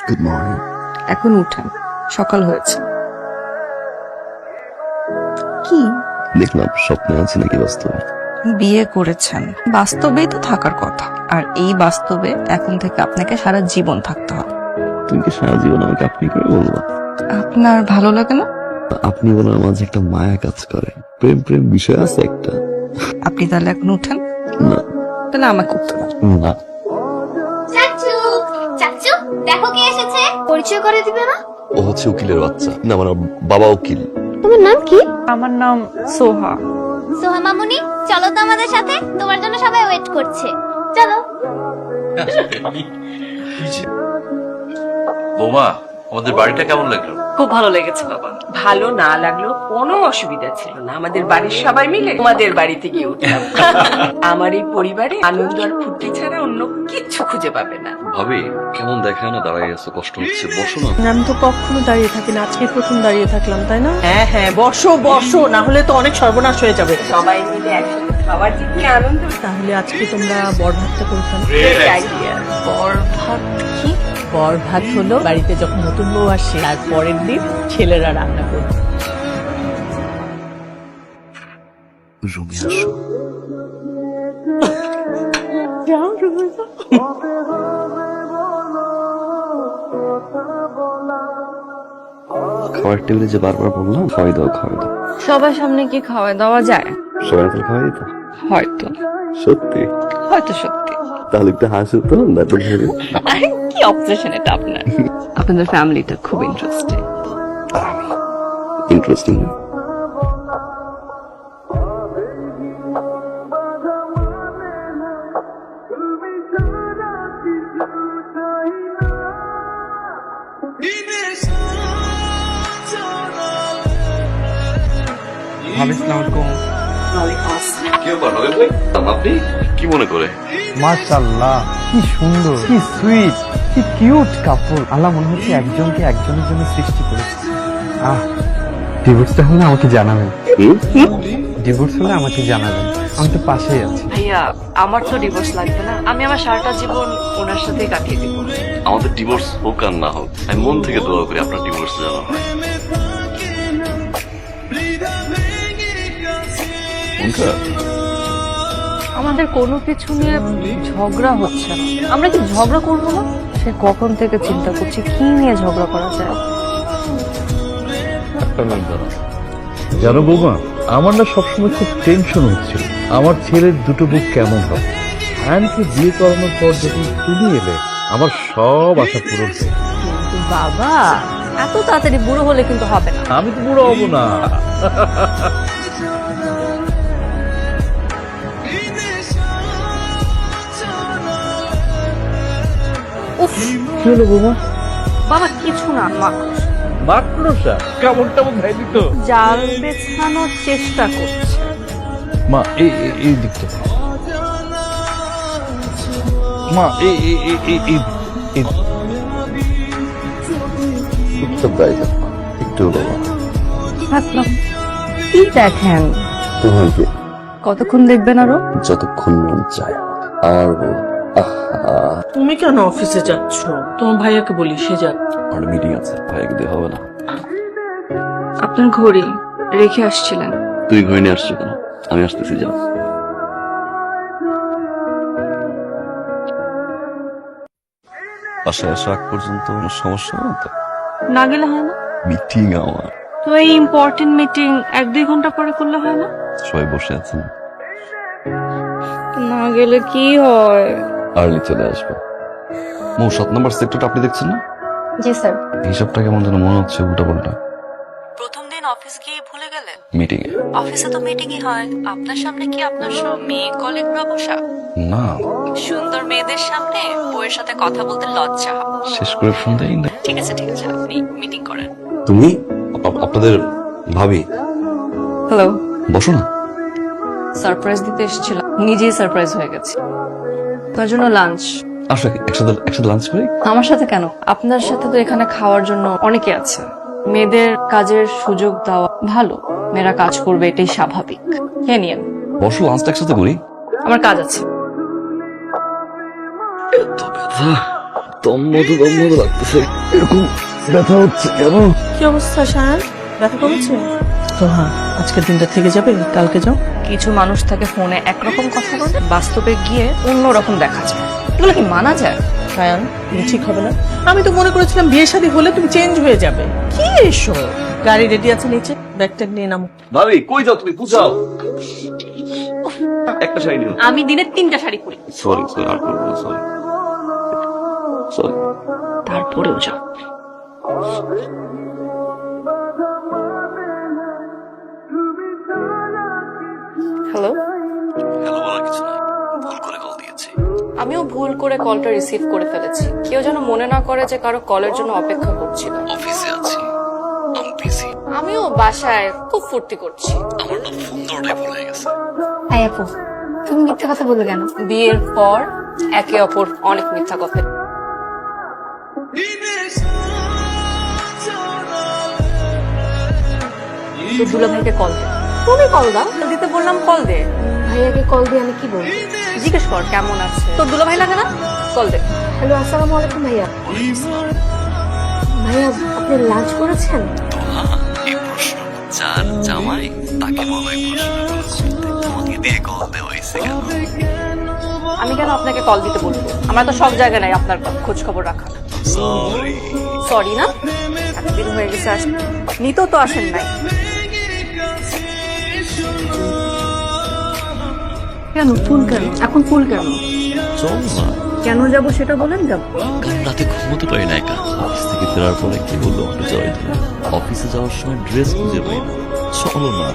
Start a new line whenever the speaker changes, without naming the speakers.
Good morning.
এখন উঠেন, সকাল হয়েছে। কি
দেখলাম স্বপ্নে আছি নাকি বাস্তবে?
বিয়ে করেছেন, বাস্তবেই তো থাকার কথা। আর এই বাস্তবে এখন থেকে আপনাকে সারা জীবন থাকতে হবে।
তুমি কি সারা জীবন আমাকে আপনি করে বলবো?
আপনার ভালো লাগে না?
আপনি বলার মাঝে একটা মায়া কাজ করে, প্রেম প্রেম বিষয় আছে একটা।
আপনি তাহলে এখন উঠেন,
না
তাহলে আমাকে উঠতে দেন।
না,
চাচু, চাচু দেখো কে এসেছে, পরিচয় করে দিবে না?
ও হচ্ছে উকিলের বাচ্চা। না আমার বাবা উকিল।
তোমার নাম কি?
আমার নাম সোহা।
সোহা মামুনি, চলো তো আমাদের সাথে, তোমার জন্য সবাই ওয়েট করছে। চলো।
বৌমা, আমাদের বাড়িটা কেমন লাগলো?
খুব ভালো লেগেছে বাবা। ভালো না লাগলো কোনো অসুবিধা ছিল না, আমাদের বাড়ির সবাই মিলে তোমাদের বাড়িতে গিয়ে উঠলাম। আমার এই পরিবারে আনন্দ আর ফুর্তি ছাড়া অন্য কিচ্ছু খুঁজে পাবে না।
ভাবি কেমন দেখায় না, দাঁড়াই আছো, কষ্ট হচ্ছে, বসো না।
আমি তো কখনো দাঁড়িয়ে থাকি না, আজকে প্রথম দাঁড়িয়ে থাকলাম, তাই না?
হ্যাঁ হ্যাঁ, বসো বসো, না হলে তো অনেক সর্বনাশ হয়ে যাবে। সবাই মিলে একসাথে খাবার যে কি আনন্দ।
তাহলে আজকে তোমরা বর ভাতটা করতাম।
বর ভাত কি?
বর ভাত হলো বাড়িতে যখন নতুন বউ আসে তার পরের দিন ছেলেরা রান্না করবে।
রুমে আসো। খাবার টেবিলে যে বারবার বললাম খাওয়াই দাও খাওয়াই দাও,
সবার সামনে কি খাওয়া দাওয়া যায়?
সবাই তো খাওয়াই দিত।
হয়তো,
সত্যি?
হয়তো সত্যি।
তাহলে একটু হাসো তো, নাটক ভেবে।
আরে কি অবসেশন এটা আপনার? আপনাদের ফ্যামিলিটা খুব ইন্টারেস্টিং।
ইন্টারেস্টিং।
কি ব্যাপার নগেন ভাই? আপনি কি মনে করে?
মাশাআল্লাহ, কি সুন্দর, কি সুইট, কি কিউট কাপল। আল্লাহ মনে হচ্ছে একজনকে একজনের জন্য সৃষ্টি করেছে। ডিভোর্সটা হলে আমাকে জানাবেন। ডিভোর্স হলে আমাকে জানাবেন, আমি তো পাশেই আছি।
ভাইয়া, আমার তো ডিভোর্স লাগবে না। আমি আমার সারাটা জীবন ওনার সাথেই কাটিয়ে দিব।
আমাদের ডিভোর্স হোক আর না হোক, আমি মন থেকে দোয়া করি আপনার ডিভোর্স যেন হয়। কোনটা?
আমাদের কোনো কিছু নিয়ে ঝগড়া হচ্ছে না। আমরা কি ঝগড়া করবো না? সে কখন থেকে চিন্তা করছি কি নিয়ে ঝগড়া করা যায়।
জানো বৌমা, আমার না সবসময় খুব টেনশন হচ্ছিল আমার ছেলের দুটো বুক কেমন হবে। আয়নকে বিয়ে করানোর পর যখন তুমি এলে আমার সব আশা পূরণ হয়ে গেল।
কিন্তু বাবা, এত তাড়াতাড়ি বুড়ো হলে কিন্তু হবে না।
আমি তো বুড়ো হবো না।
উফ,
কি হলো বৌমা?
বাবা কিছু না, মা
মাকড়সা কেমন কেমন খাইনি তো।
জাল বেছানোর চেষ্টা করছে।
মা এই দিকটা, মা এই
চুপচাপ দাঁড়িয়ে থাকো, একটু বাবা।
কি দেখেন?
তোমার কি
কতক্ষণ দেখবেন আরো?
যতক্ষণ মন চায়। আর আহা,
তুমি কেন অফিসে যাচ্ছ? তোমার ভাইয়াকে বলি, সে যাক।
আমার মিটিং আছে, ভাইকে দিয়ে হবে না।
আপনার ঘড়ি রেখে আসছিলেন।
তুই ঘরে নিয়ে আসছো কেন? আমি আসতেছি, যাও। বাসায় আসা আগ পর্যন্ত কোনো সমস্যা না তো?
না গেলে হয় না?
মিটিং আমার,
তো এই ইম্পর্টেন্ট মিটিং 1-2 ঘন্টা পরে করলে হয় না?
সবাই বসে আছেন।
না গেলে কি হয়?
আর্লি চলে আসবো। 7 নম্বর সেক্টরটা আপনি দেখছেন না?
জি স্যার।
হিসাবটা কেমন যেন মনে হচ্ছে উল্টা পাল্টা।
প্রথম দিন অফিস গিয়ে ভুলে গেলেন?
মিটিং এ
অফিসে তো মিটিংই হয়। আপনার সামনে কি আপনার সব মেয়ে কলিগরা বসা?
না,
সুন্দর মেয়েদের সামনে বউয়ের সাথে কথা বলতে লজ্জা হয়।
শেষ করে ফোন দেই না।
ঠিক আছে ঠিক আছে, আপনি মিটিং করেন।
তুমি আপনাদের ভাবি,
হ্যালো।
বসো না।
সারপ্রাইজ দিতে এসেছিলাম, নিজেই সারপ্রাইজ হয়ে গেছি। তার জন্য লাঞ্চ।
আসো একসাথে লাঞ্চ করি।
আমার সাথে কেন? আপনার সাথে তো এখানে খাওয়ার জন্য অনেকে আছে। মেয়েদের কাজের সুযোগ দেওয়া ভালো, মেয়েরা কাজ করবে এটাই স্বাভাবিক। খেয়ে নিয়েন।
বসো, লাঞ্চটা একসাথে করি।
আমার কাজ আছে।
এত ব্যথা। দম মতো লাগতেছে, এরকম ব্যথা হচ্ছে কেন?
কি অবস্থা শায়ান, ব্যথা কমেছে? তো হ্যাঁ, আজকের দিনটা থেকে যাবে, কালকে যাও।
কিছু মানুষ থাকে ফোনে একরকম কথা বলে, বাস্তবে গিয়ে অন্যরকম দেখা যায়। এগুলো কি মানা যায়?
শায়ান, তুমি ঠিক হবে না। আমি তো মনে করেছিলাম বিয়ে শাদী হলে তুমি চেঞ্জ হয়ে যাবে। কি এসো, গাড়ি রেডি আছে নিচে, ব্যাগ ট্যাগ নিয়ে নামো।
ভাবি কই যাও তুমি? বুঝাও। একটা শাড়ি নিও।
আমি দিনে 3টা শাড়ি পরি,
সরি আর করবো না, সরি।
তারপরেও যাও। হ্যালো,
হ্যালো বলার কিছু নাই, ভুল করে কল দিয়েছি।
আমিও ভুল করে কলটা রিসিভ করে ফেলেছি। কেউ যেন মনে না করে যে কারো কলের জন্য অপেক্ষা করছিল।
অফিসে আছি, আমি বিজি।
আমিও বাসায় খুব ফুর্তি করছি।
আমার না ফোন দেওয়াটাই ভুলে গেছে।
হাই আপু, তুমি মিথ্যা কথা বললে কেন?
বিয়ের পর একে অপর অনেক মিথ্যা কথা। দুলা ভাইকে কল দে। তুমি কল দাও। দিতে বললাম কল দে।
ভাইয়াকে কল দিয়ে আমি কি বলবো?
জিজ্ঞেস কর কেমন আছে। তোর দুলা ভাই লাগে না? কল দে।
হ্যালো, আসসালামু আলাইকুম ভাইয়া। ভাইয়া, আপনি লাঞ্চ করেছেন?
এই প্রশ্ন যার জামাই তাকে বলা এই প্রশ্নগুলো করতে। তোমাকে দিয়ে কল দেওয়া হয়েছে কেন?
আমি কেন আপনাকে কল দিতে বলবো? আমরা তো সব জায়গায় নাই আপনার খোঁজ খবর রাখা।
সরি।
সরি না, এতদিন হয়ে গেছে নিতেও তো আসেন নাই। কেন ফুল কেন? এখন ফুল কেন?
চল না,
কেন যাব সেটা বলেন। যাব
কাল রাতে ঘুমোতে পারি না একা। অফিস থেকে ফেরার পরে কি বললো, জয় অফিসে যাওয়ার সময় ড্রেস খুঁজে পাই না। চলো না।